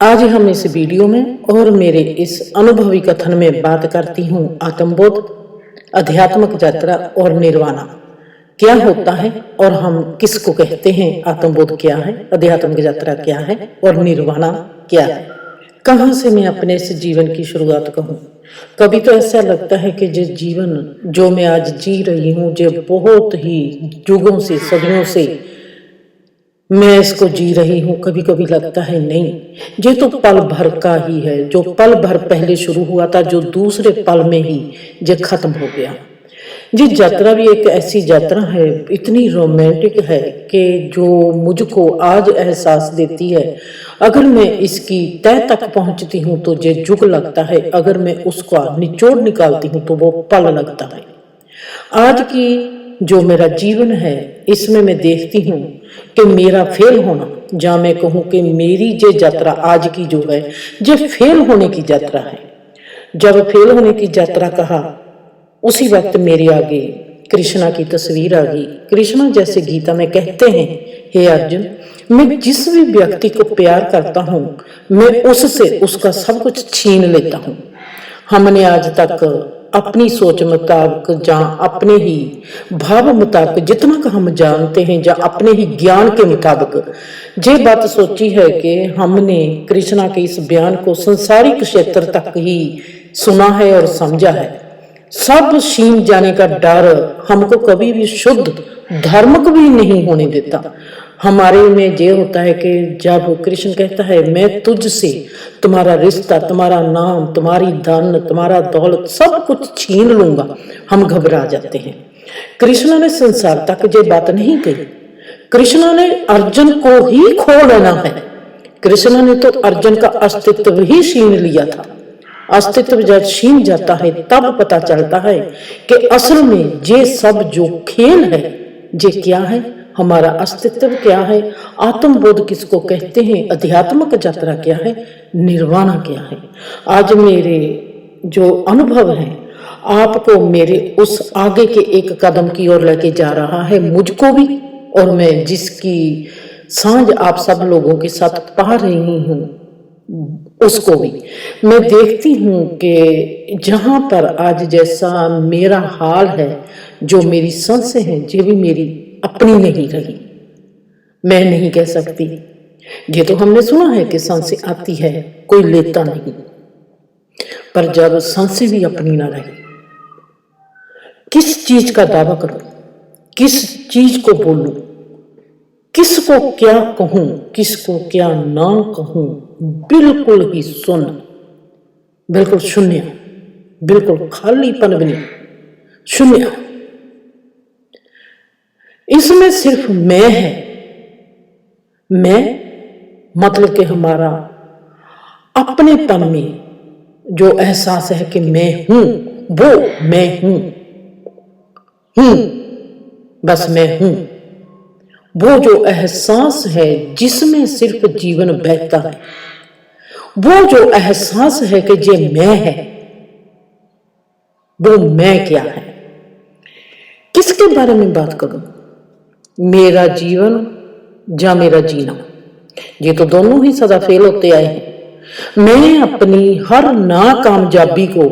आज हम इस वीडियो में और मेरे इस अनुभवी कथन में बात करती हूँ आत्मबोध, आध्यात्मिक यात्रा और निर्वाणा क्या होता है और हम किसको कहते हैं। आत्मबोध क्या है, आध्यात्मिक यात्रा क्या है और निर्वाणा क्या है। कहाँ से मैं अपने इस जीवन की शुरुआत कहूँ। कभी तो ऐसा लगता है कि जो जीवन जो मैं आज जी रही हूँ, जो बहुत ही युगों से सदियों से मैं इसको जी रही हूँ। कभी कभी लगता है नहीं, ये तो पल भर का ही है। जो पल भर पहले शुरू हुआ था, जो दूसरे पल में ही ये खत्म हो गया। ये यात्रा भी एक ऐसी यात्रा है, इतनी रोमांटिक है कि जो मुझको आज एहसास देती है। अगर मैं इसकी तह तक पहुंचती हूँ तो ये जुग लगता है, अगर मैं उसका निचोड़ निकालती हूँ तो वो पल लगता है। आज की जो मेरा जीवन है, इसमें मैं देखती हूँ कि मेरा फेल होना, जहाँ मैं कहूँ कि मेरी ये यात्रा आज की जो है, ये फेल होने की यात्रा है। जब फेल होने की यात्रा कहा, उसी वक्त मेरे आगे कृष्णा की तस्वीर आ गई। कृष्णा जैसे गीता में कहते हैं, हे अर्जुन, मैं जिस भी व्यक्ति को प्यार करता हूँ, मैं उससे उसका सब कुछ छीन लेता हूँ। हमने आज तक अपनी सोच मुताबिक, जहाँ अपने ही भाव मुताबिक जितना का हम जानते हैं, जहाँ अपने ही ज्ञान के मुताबिक ये बात सोची है कि हमने कृष्णा के इस बयान को संसारिक क्षेत्र तक ही सुना है और समझा है। सब छीन जाने का डर हमको कभी भी शुद्ध धर्म को भी नहीं होने देता। हमारे में ये होता है कि जब कृष्ण कहता है मैं तुझसे तुम्हारा रिश्ता, तुम्हारा नाम, तुम्हारी धन, तुम्हारा दौलत सब कुछ छीन लूंगा, हम घबरा जाते हैं। कृष्ण ने संसार तक ये बात नहीं कही। कृष्ण ने अर्जुन को ही खो लेना है। कृष्ण ने तो अर्जुन का अस्तित्व ही छीन लिया था। अस्तित्व जब छीन जाता है तब पता चलता है कि असल में ये सब जो खेल है, ये क्या है, हमारा अस्तित्व क्या है, आत्मबोध किसको कहते हैं, अध्यात्मिक यात्रा क्या है, निर्वाणा क्या है। आज मेरे जो अनुभव है आपको मेरे उस आगे के एक कदम की ओर लेके जा रहा है, मुझको भी, और मैं जिसकी सांझ आप सब लोगों के साथ पा रही हूँ उसको भी। मैं देखती हूँ कि जहां पर आज जैसा मेरा हाल है, जो मेरी सांसें हैं, ये भी मेरी अपनी नहीं रही। मैं नहीं कह सकती। ये तो हमने सुना है कि सांसें आती है, कोई लेता नहीं, पर जब सांसें भी अपनी ना रही, किस चीज का दावा करूं, किस चीज को बोलूं, किसको क्या कहूं, किसको क्या ना कहूं। बिल्कुल ही सुन, बिल्कुल शून्य, बिल्कुल खालीपन भी नहीं, शून्य। इसमें सिर्फ मैं है। मैं मतलब कि हमारा अपनेपन में जो एहसास है कि मैं हूं, वो मैं हूं, बस मैं हूं। वो जो एहसास है जिसमें सिर्फ जीवन बहता है, वो जो एहसास है कि ये मैं है, वो मैं क्या है। किसके बारे में बात करूं, मेरा जीवन या मेरा जीना, ये तो दोनों ही सदा फेल होते आए हैं। मैं अपनी हर नाकामयाबी को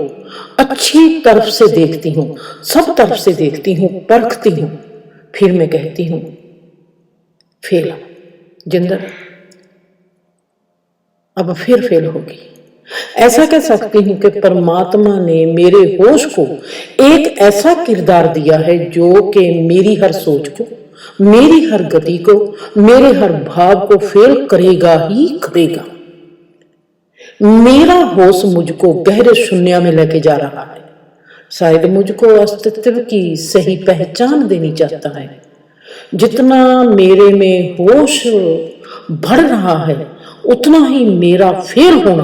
अच्छी तरफ से देखती हूं, सब तरफ से देखती हूं, परखती हूं, फिर मैं कहती हूं फेल, जिंदगी अब फिर फेल होगी। ऐसा कह सकती हूं कि परमात्मा ने मेरे होश को एक ऐसा किरदार दिया है जो कि मेरी हर सोच को, मेरी हर गति को, मेरे हर भाव को फेल करेगा ही करेगा। मेरा होश मुझको गहरे शून्य में लेके जा रहा है। शायद मुझको अस्तित्व की सही पहचान देनी चाहता है। जितना मेरे में होश बढ़ रहा है, उतना ही मेरा फेल होना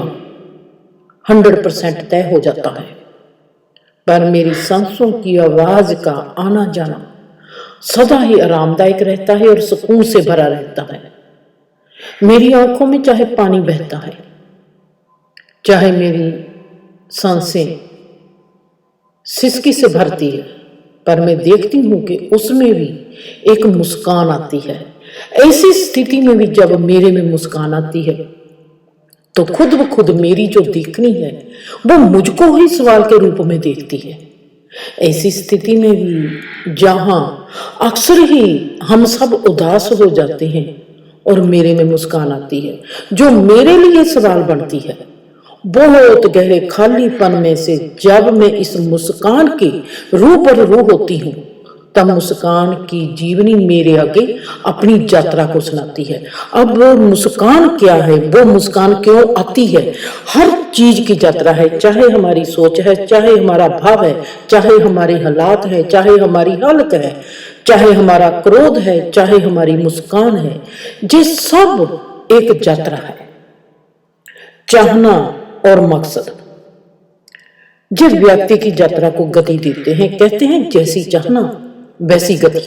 100% तय हो जाता है। पर मेरी सांसों की आवाज का आना जाना सदा ही आरामदायक रहता है और सुकून से भरा रहता है। मेरी आंखों में चाहे पानी बहता है, चाहे मेरी सांसें सिसकी से भरती है, पर मैं देखती हूं कि उसमें भी एक मुस्कान आती है। ऐसी स्थिति में भी जब मेरे में मुस्कान आती है तो खुद ब खुद मेरी जो देखनी है वो मुझको ही सवाल के रूप में देखती है। ऐसी स्थिति में भी जहां अक्सर ही हम सब उदास हो जाते हैं और मेरे में मुस्कान आती है, जो मेरे लिए सवाल बनती है, बहुत गहरे खालीपन में से जब मैं इस मुस्कान के रूबरू होती हूँ, तब मुस्कान की जीवनी मेरे आगे अपनी यात्रा को सुनाती है। अब वो मुस्कान क्या है, वो मुस्कान क्यों आती है, हर चीज की यात्रा है, चाहे हमारी सोच है, चाहे हमारा भाव है, चाहे हमारे हालात है, चाहे हमारी हालत है, चाहे हमारा क्रोध है, चाहे हमारी मुस्कान है, ये सब एक यात्रा है। चाहना और मकसद जिस व्यक्ति की यात्रा को गति देते हैं, कहते हैं जैसी चाहना वैसी गति।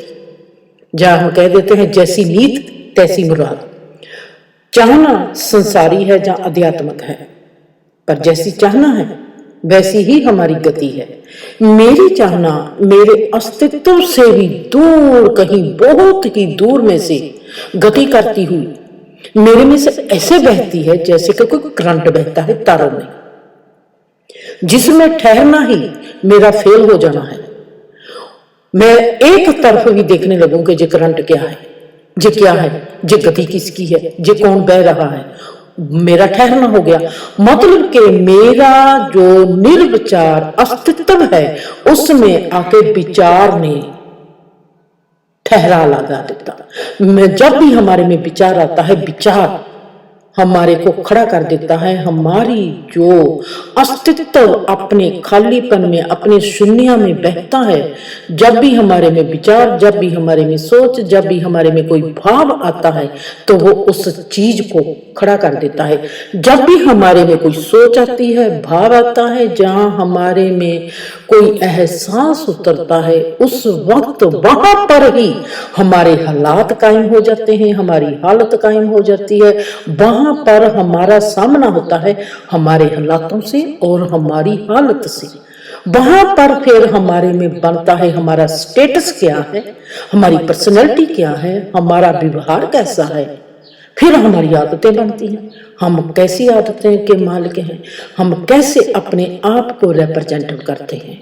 जहां हम कह देते हैं जैसी नीत तैसी मुराद। चाहना संसारी है जहां अध्यात्मक है, पर जैसी चाहना है वैसी ही हमारी गति है। मेरी चाहना मेरे अस्तित्व से भी दूर, कहीं बहुत ही दूर में से गति करती हुई मेरे में से ऐसे बहती है जैसे कि कोई करंट बहता है तारों में, जिसमें ठहरना ही मेरा फेल हो जाना है। मैं एक तरफ भी देखने लगूं कि ये करंट क्या है, ये क्या है, ये गति किसकी है, ये कौन बह रहा है, मेरा ठहरना हो गया। मतलब कि मेरा जो निर्विचार अस्तित्व है उसमें आके विचार ने ठहरा लगा देता। मैं जब भी हमारे में विचार आता है, विचार हमारे को खड़ा कर देता है। हमारी जो अस्तित्व अपने खालीपन में, अपने शून्य में बहता है, जब भी हमारे में विचार, जब भी हमारे में सोच, जब भी हमारे में कोई भाव आता है तो वो उस चीज को खड़ा कर देता है। जब भी हमारे में कोई सोच आती है, भाव आता है, जहां हमारे में कोई एहसास उतरता है, उस वक्त वहां पर ही हमारे हालात कायम हो जाते हैं, हमारी हालत कायम हो जाती है। वहां पर हमारा सामना होता है हमारे हालातों से और हमारी हालत से। वहां पर फिर हमारे में बनता है हमारा स्टेटस क्या है, हमारी पर्सनैलिटी क्या है, हमारा व्यवहार कैसा है, फिर हमारी आदतें बनती हैं। हम कैसी आदतें के मालिक हैं, हम कैसे अपने आप को रिप्रेजेंट करते हैं,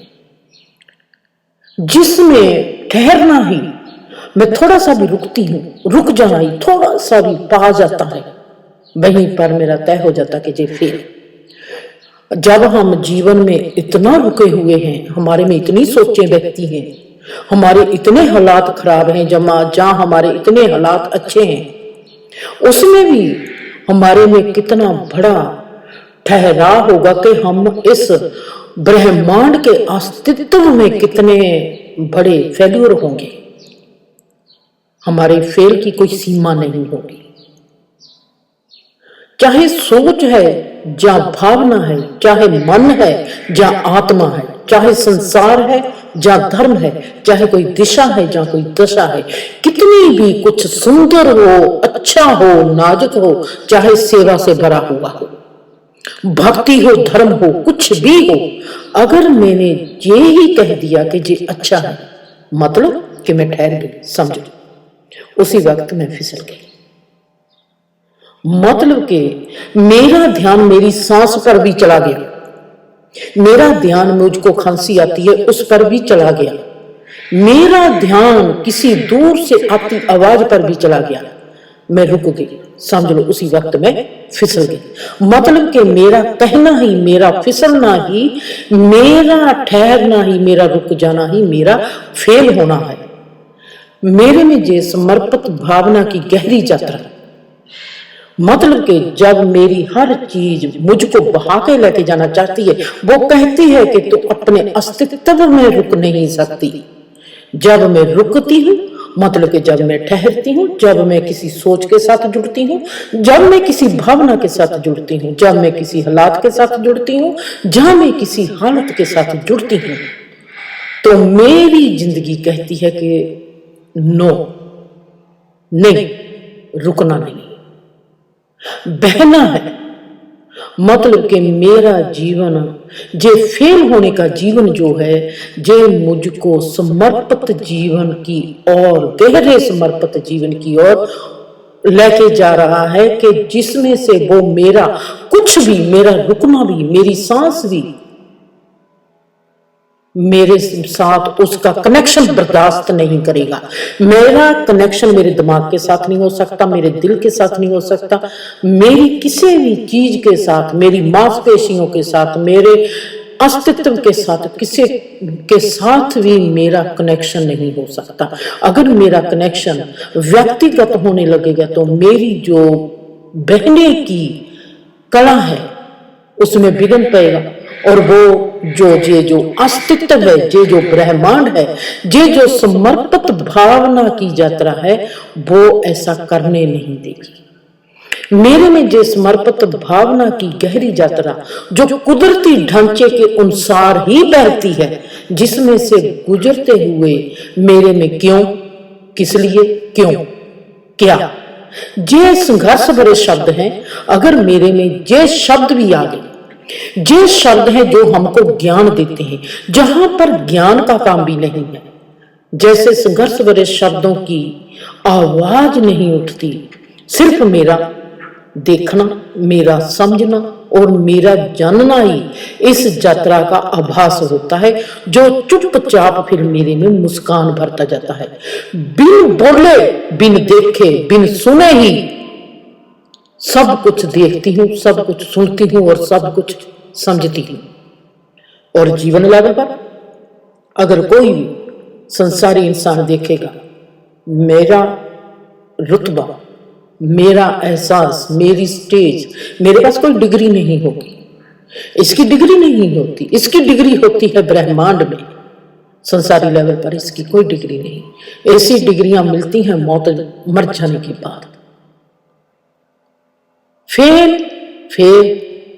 जिसमें ठहरना ही, मैं थोड़ा सा भी रुकती हूँ, रुक जाना ही थोड़ा सा भी पा जाता है, वहीं पर मेरा तय हो जाता कि ये फेल। जब हम जीवन में इतना रुके हुए हैं, हमारे में इतनी सोचें बहती हैं, हमारे इतने हालात खराब हैं, जहां हमारे इतने हालात अच्छे हैं, उसमें भी हमारे में कितना बड़ा ठहराव होगा कि हम इस ब्रह्मांड के अस्तित्व में कितने बड़े फेल्यूर होंगे। हमारे फेल की कोई सीमा नहीं होगी। चाहे सोच है जहां भावना है, चाहे मन है जहां आत्मा है, चाहे संसार है जहां धर्म है, चाहे कोई दिशा है जहां कोई दशा है, कितनी भी कुछ सुंदर हो, अच्छा हो, नाजुक हो, चाहे सेवा से भरा हुआ हो, भक्ति हो, धर्म हो, कुछ भी हो, अगर मैंने ये ही कह दिया कि ये अच्छा है, मतलब कि मैं ठहर गई, समझो, उसी वक्त मैं फिसल गई। मतलब कि मेरा ध्यान मेरी सांस पर भी चला गया, मेरा ध्यान मुझको खांसी आती है उस पर भी चला गया, मेरा ध्यान किसी दूर से आती आवाज पर भी चला गया। मैं रुक गई, समझ लो उसी वक्त मैं फिसल गई। मतलब कि मेरा कहना ही, मेरा फिसलना ही, मेरा ठहरना ही, मेरा रुक जाना ही मेरा फेल होना है। मेरे में जे समर्पित भावना की गहरी यात्रा, मतलब कि जब मेरी हर चीज मुझको बहा के लेके जाना चाहती है, वो कहती है कि तू अपने अस्तित्व में रुक नहीं सकती। जब मैं रुकती हूँ, मतलब कि जब मैं ठहरती हूँ, जब मैं किसी सोच के साथ जुड़ती हूँ, जब मैं किसी भावना के साथ जुड़ती हूँ, जब मैं किसी हालात के साथ जुड़ती हूँ, जब मैं किसी हालत के साथ जुड़ती हूँ, तो मेरी जिंदगी कहती है कि नो, नहीं, रुकना नहीं, बहना है। मतलब कि मेरा जीवन, जे फेल होने का जीवन जो है, जे मुझको समर्पित जीवन की और गहरे समर्पित जीवन की ओर लेके जा रहा है, कि जिसमें से वो मेरा कुछ कुछ भी, मेरा रुकना भी, मेरी सांस भी मेरे साथ उसका कनेक्शन बर्दाश्त नहीं करेगा। मेरा कनेक्शन मेरे दिमाग के साथ नहीं हो सकता, मेरे दिल के साथ नहीं हो सकता, मेरी किसी भी चीज के साथ, मेरी मांसपेशियों के साथ, मेरे अस्तित्व के साथ, किसी के साथ भी मेरा कनेक्शन नहीं हो सकता। अगर मेरा कनेक्शन व्यक्तिगत होने लगेगा तो मेरी जो बहने की कला है उसमें विघ्न पड़ेगा, और वो जो अस्तित्व है, जो ब्रह्मांड है, जो समर्पित भावना की यात्रा है, वो ऐसा करने नहीं देगी। मेरे में जो समर्पित भावना की गहरी यात्रा जो कुदरती ढांचे के अनुसार ही बहती है, जिसमें से गुजरते हुए मेरे में क्यों, किस लिए, क्यों, क्या, ये संघर्ष भरे शब्द हैं। अगर मेरे में ये शब्द भी आ गए, ये शब्द हैं जो हमको ज्ञान देते हैं, जहां पर ज्ञान का काम भी नहीं है, जैसे संघर्ष भरे शब्दों की आवाज नहीं उठती, सिर्फ मेरा देखना, मेरा समझना और मेरा जानना ही इस यात्रा का आभास होता है, जो चुपचाप फिर मेरे में मुस्कान भरता जाता है। बिन बोले, बिन देखे, बिन सुने ही सब कुछ देखती हूँ, सब कुछ सुनती हूँ और सब कुछ समझती हूँ। और जीवन लेवल पर अगर कोई भी संसारी इंसान देखेगा, मेरा रुतबा, मेरा एहसास, मेरी स्टेज, मेरे पास कोई डिग्री नहीं होगी, इसकी डिग्री नहीं होती, इसकी डिग्री होती है ब्रह्मांड में। संसारी लेवल पर इसकी कोई डिग्री नहीं। ऐसी डिग्रियां मिलती हैं मौत, मर जाने के बाद। फेल फेल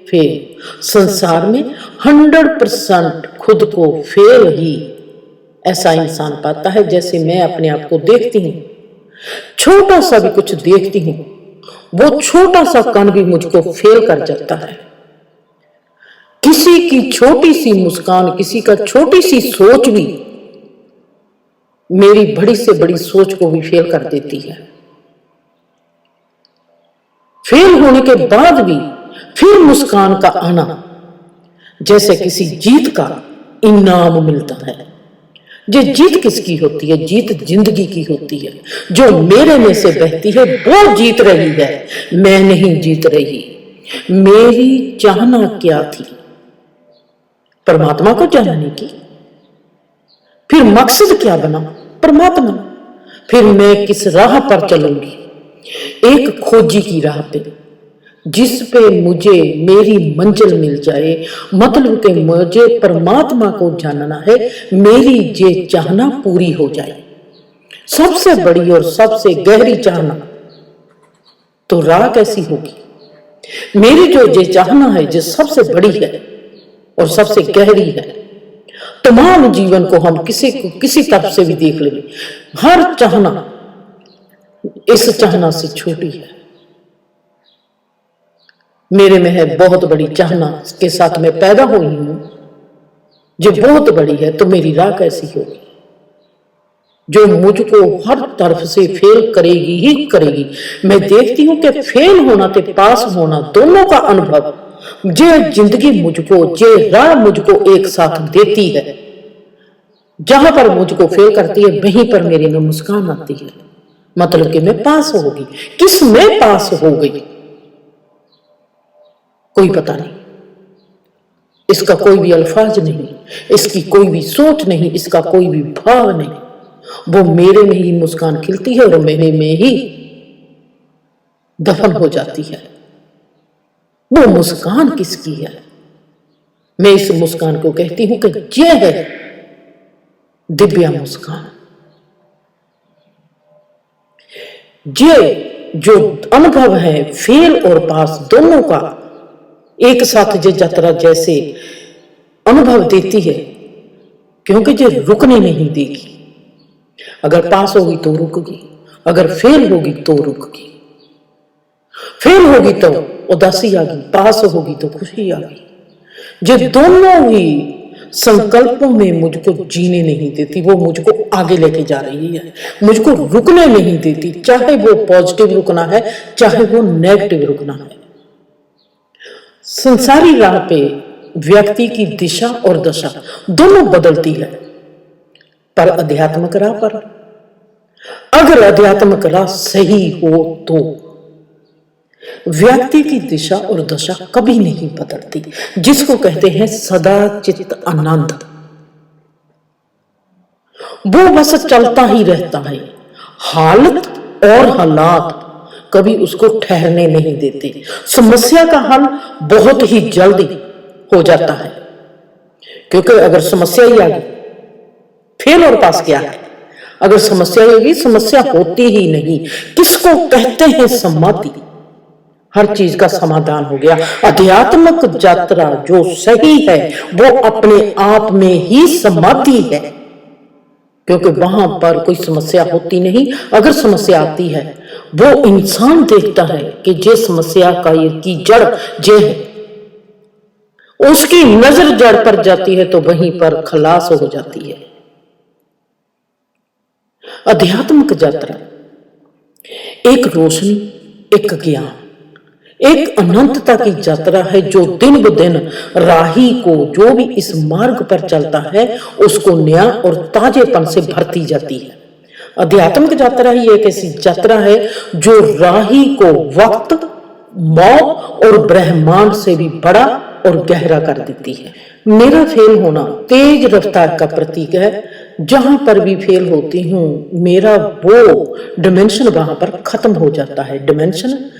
फेल, संसार में 100% खुद को फेल ही ऐसा इंसान पाता है। जैसे मैं अपने आप को देखती हूँ, छोटा सा भी कुछ देखती हूँ, वो छोटा सा कण भी मुझको फेल कर जाता है। किसी की छोटी सी मुस्कान, किसी का छोटी सी सोच भी मेरी बड़ी से बड़ी सोच को भी फेल कर देती है। फेल होने के बाद भी फिर मुस्कान का आना, जैसे किसी जीत का इनाम मिलता है। ये जीत किसकी होती है? जीत जिंदगी की होती है, जो मेरे में से बहती है, वो जीत रही है, मैं नहीं जीत रही। मेरी चाहना क्या थी? परमात्मा को जानने की। फिर मकसद क्या बना? परमात्मा। फिर मैं किस राह पर चलूंगी? एक खोजी की राह पे, जिस पे मुझे मेरी मंजिल मिल जाए। मतलब कि मुझे परमात्मा को जानना है, मेरी ये चाहना पूरी हो जाए। सबसे बड़ी और सबसे गहरी चाहना, तो राह कैसी होगी? मेरी जो ये चाहना है, जो सबसे बड़ी है और सबसे गहरी है। तमाम जीवन को हम किसी तरफ से भी देख लेंगे, हर चाहना इस चाहना से छोटी है। मेरे में है बहुत बड़ी चाहना के साथ मैं पैदा हुई हूं, जो बहुत बड़ी है, तो मेरी राह कैसी होगी? जो मुझको हर तरफ से फेल करेगी ही करेगी। मैं देखती हूं कि फेल होना ते पास होना दोनों का अनुभव, जो जिंदगी मुझको, जो राह मुझको एक साथ देती है, जहां पर मुझको फेल करती है, वहीं पर मेरे में मुस्कान आती है। मतलब कि मैं पास होगी। किस में पास हो गई कोई पता नहीं, इसका कोई भी अल्फाज नहीं, इसकी कोई भी सोच नहीं, इसका कोई भी भाव नहीं। वो मेरे में ही मुस्कान खिलती है और मेरे में ही दफन हो जाती है। वो मुस्कान किसकी है? मैं इस मुस्कान को कहती हूं कि यह है दिव्या मुस्कान। ये जो अनुभव है फेल और पास दोनों का एक साथ जो यात्रा जैसे अनुभव देती है, क्योंकि ये रुकने नहीं देगी। अगर पास होगी तो रुकेगी, अगर फेल होगी तो रुकेगी। फेल होगी तो उदासी आ गई, पास होगी तो खुशी आ गई। ये दोनों ही संकल्पों में मुझको जीने नहीं देती, वो मुझको आगे लेके जा रही है, मुझको रुकने नहीं देती। चाहे वो पॉजिटिव रुकना है, चाहे वो नेगेटिव रुकना है। संसारी राह पे व्यक्ति की दिशा और दशा दोनों बदलती है, पर आध्यात्मिक राह पर अगर आध्यात्मिक राह सही हो तो व्यक्ति की दिशा और दशा कभी नहीं बदलती, जिसको कहते हैं सदा चित्त आनंद। वो बस चलता ही रहता है, हालत और हालात कभी उसको ठहरने नहीं देते। समस्या का हल बहुत ही जल्दी हो जाता है, क्योंकि अगर समस्या ही आ गई, फेल और पास क्या है? अगर समस्या होगी, समस्या होती ही नहीं। किसको कहते हैं समाधि? हर चीज का समाधान हो गया। आध्यात्मिक यात्रा जो सही है वो अपने आप में ही समाधि है, क्योंकि वहां पर कोई समस्या होती नहीं। अगर समस्या आती है, वो इंसान देखता है कि जे समस्या का ये की जड़ जे है, उसकी नजर जड़ पर जाती है तो वहीं पर खलास हो जाती है। आध्यात्मिक यात्रा एक रोशनी, एक ज्ञान, एक अनंतता की यात्रा है, जो दिन ब दिन राही को, जो भी इस मार्ग पर चलता है, उसको नया और ताजेपन से भरती जाती है। आध्यात्मिक यात्रा ही एक ऐसी यात्रा है जो राही को वक्त, मौत और ब्रह्मांड से भी बड़ा और गहरा कर देती है। मेरा फेल होना तेज रफ्तार का प्रतीक है। जहां पर भी फेल होती हूँ, मेरा वो डिमेंशन वहां पर खत्म हो जाता है।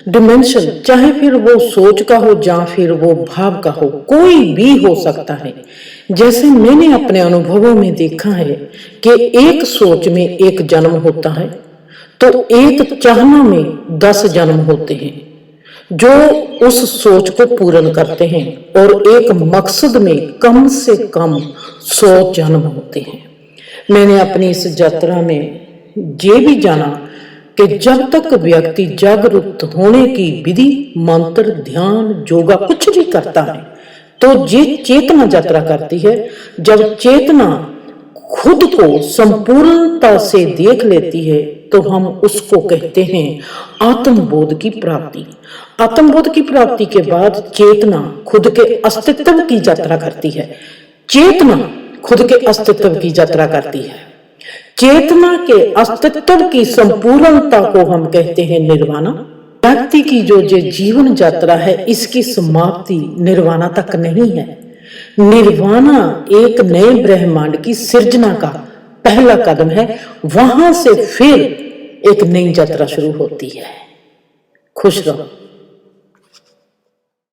डिमेंशन चाहे फिर वो सोच का हो या फिर वो भाव का हो, कोई भी हो सकता है। जैसे मैंने अपने अनुभवों में देखा है कि एक सोच में एक जन्म होता है, तो एक चाहना में 10 जन्म होते हैं जो उस सोच को पूर्ण करते हैं, और एक मकसद में कम से कम 100 जन्म होते हैं। मैंने अपनी इस यात्रा में ये भी जाना कि जब तक व्यक्ति जागरूक होने की विधि, मंत्र, ध्यान, योगा कुछ भी करता है, तो ये चेतना यात्रा करती है। जब चेतना खुद को संपूर्णता से देख लेती है, तो हम उसको कहते हैं आत्मबोध की प्राप्ति। आत्मबोध की प्राप्ति के बाद चेतना खुद के अस्तित्व की यात्रा करती है। चेतना खुद के अस्तित्व की यात्रा करती है। चेतना के अस्तित्व की संपूर्णता को हम कहते हैं निर्वाणा। व्यक्ति की जो जीवन यात्रा है, इसकी समाप्ति निर्वाणा तक नहीं है। निर्वाणा एक नए ब्रह्मांड की सृजना का पहला कदम है। वहां से फिर एक नई यात्रा शुरू होती है। खुश रहो।